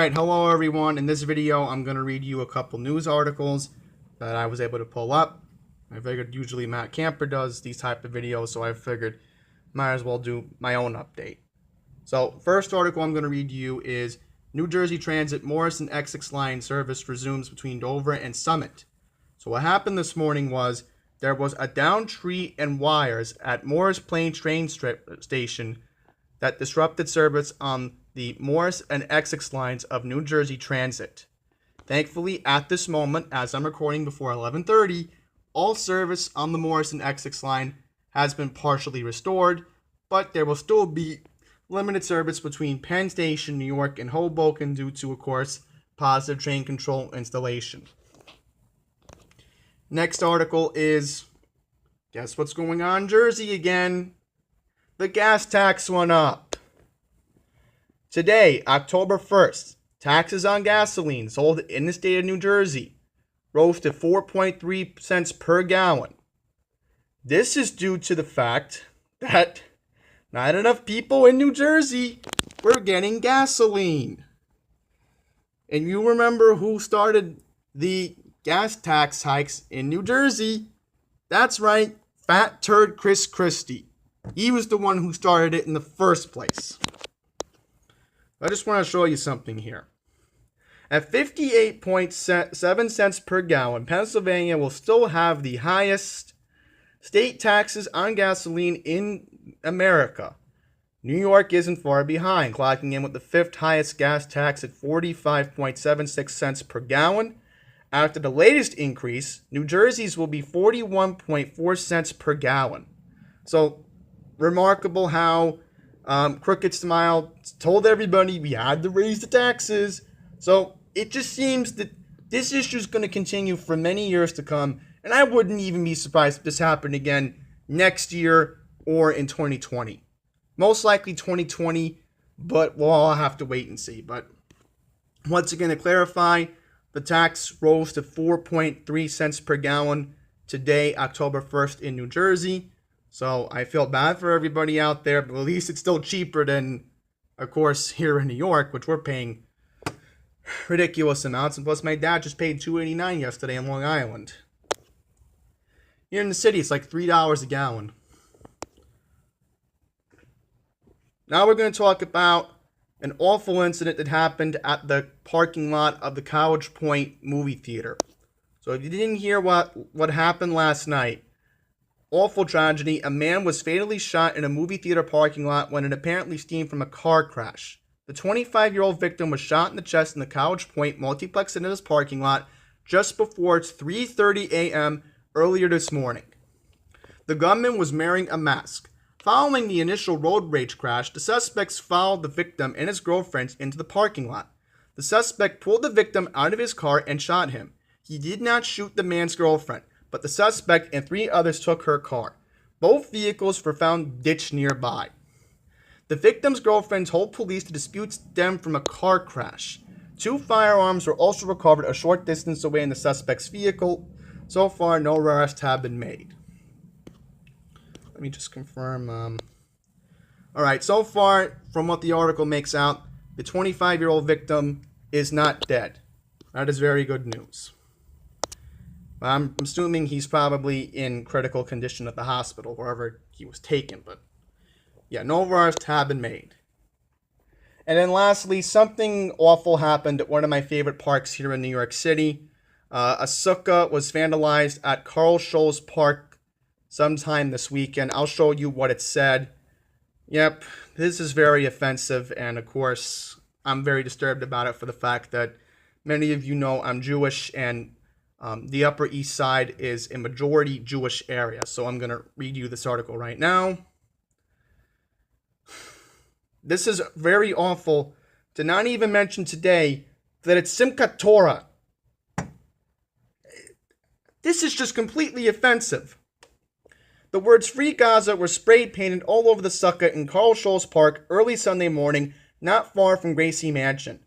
Alright, hello everyone. In this video, I'm going to read you a couple news articles that I was able to pull up. I figured usually Matt Camper does these type of videos, so I figured might as well do my own update. So, first article I'm going to read you is New Jersey Transit Morris and Essex line service resumes between Dover and Summit. So what happened this morning was there was a downed tree and wires at Morris Plains train station that disrupted service on the Morris and Essex lines of New Jersey Transit. Thankfully, at this moment, as I'm recording before 11:30, all service on the Morris and Essex line has been partially restored, but there will still be limited service between Penn Station, New York, and Hoboken due to, of course, positive train control installation. Next article is, guess what's going on in Jersey again? The gas tax went up. Today, October 1st, taxes on gasoline sold in the state of New Jersey rose to 4.3 cents per gallon. This is due to the fact that not enough people in New Jersey were getting gasoline. And you remember who started the gas tax hikes in New Jersey? That's right, Fat Turd Chris Christie. He was the one who started it in the first place. I just want to show you something here. At 58.7 cents per gallon, Pennsylvania will still have the highest state taxes on gasoline in America. New York isn't far behind, clocking in with the fifth highest gas tax at 45.76 cents per gallon. After the latest increase, New Jersey's will be 41.4 cents per gallon. So, remarkable how Crooked Smile told everybody we had to raise the taxes. So it just seems that this issue is going to continue for many years to come. And I wouldn't even be surprised if this happened again next year or in 2020. Most likely 2020, but we'll all have to wait and see. But once again, to clarify, the tax rose to 4.3 cents per gallon today, October 1st in New Jersey. So I feel bad for everybody out there, but at least it's still cheaper than, of course, here in New York, which we're paying ridiculous amounts. And plus, my dad just paid $2.89 yesterday in Long Island. Here in the city, it's like $3 a gallon. Now we're going to talk about an awful incident that happened at the parking lot of the College Point movie theater. So if you didn't hear what happened last night, awful tragedy. A man was fatally shot in a movie theater parking lot when it apparently stemmed from a car crash. The 25-year-old victim was shot in the chest in the College Point multiplex in his parking lot just before 3:30 a.m. earlier this morning. The gunman was wearing a mask. Following the initial road rage crash, the suspects followed the victim and his girlfriend into the parking lot. The suspect pulled the victim out of his car and shot him. He did not shoot the man's girlfriend, but the suspect and 3 others took her car. Both vehicles were found ditched nearby. The victim's girlfriend told police the dispute stemmed from a car crash. 2 firearms were also recovered a short distance away in the suspect's vehicle. So far, no arrests have been made. Let me just confirm. Alright, so far, from what the article makes out, the 25-year-old victim is not dead. That is very good news. I'm assuming he's probably in critical condition at the hospital, wherever he was taken. But, yeah, no arrests have been made. And then lastly, something awful happened at one of my favorite parks here in New York City. A sukkah was vandalized at Carl Schurz Park sometime this weekend. I'll show you what it said. Yep, this is very offensive. And, of course, I'm very disturbed about it for the fact that many of you know I'm Jewish, and the Upper East Side is a majority Jewish area. So I'm going to read you this article right now. This is very awful to not even mention today that it's Simchat Torah. This is just completely offensive. The words Free Gaza were spray painted all over the sukkah in Carl Schurz Park early Sunday morning, not far from Gracie Mansion.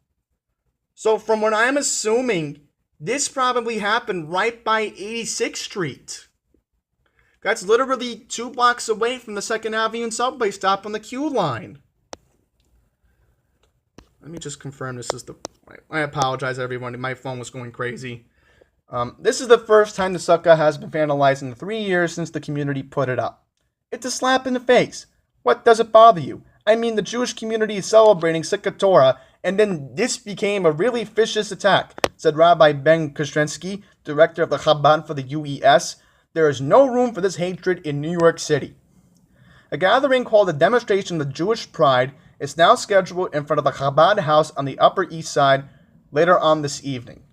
So from what I'm assuming, this probably happened right by 86th Street. That's literally 2 blocks away from the 2nd Avenue subway stop on the Q line. Let me just confirm this is the I apologize, everyone. My phone was going crazy. This is the first time the sukkah has been vandalized in the 3 years since the community put it up. It's a slap in the face. What does it bother you? I mean, the Jewish community is celebrating Sukkot Torah, and then this became a really vicious attack, said Rabbi Ben Kostrensky, director of the Chabad for the UES. There is no room for this hatred in New York City. A gathering called a Demonstration of Jewish Pride is now scheduled in front of the Chabad house on the Upper East Side later on this evening.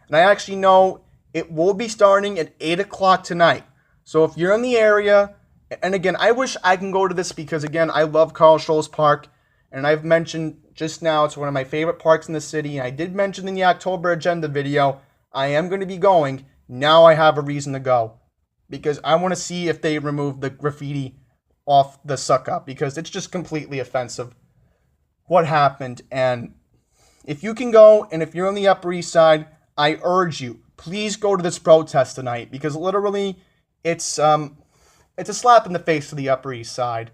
And I actually know it will be starting at 8 o'clock tonight. So if you're in the area, and again, I wish I can go to this because, again, I love Carl Schurz Park. And I've mentioned just now it's one of my favorite parks in the city. And I did mention in the October agenda video, I am going to be going. Now I have a reason to go. Because I want to see if they remove the graffiti off the sukkah. Because it's just completely offensive what happened. And if you can go, and if you're on the Upper East Side, I urge you, please go to this protest tonight. Because literally, it's a slap in the face to the Upper East Side.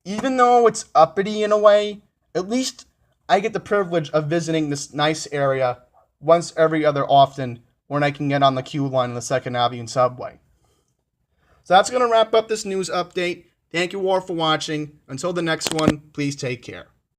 Even though it's uppity in a way, at least I get the privilege of visiting this nice area once every other often when I can get on the Q line in the 2nd Avenue subway. So that's going to wrap up this news update. Thank you all for watching. Until the next one, please take care.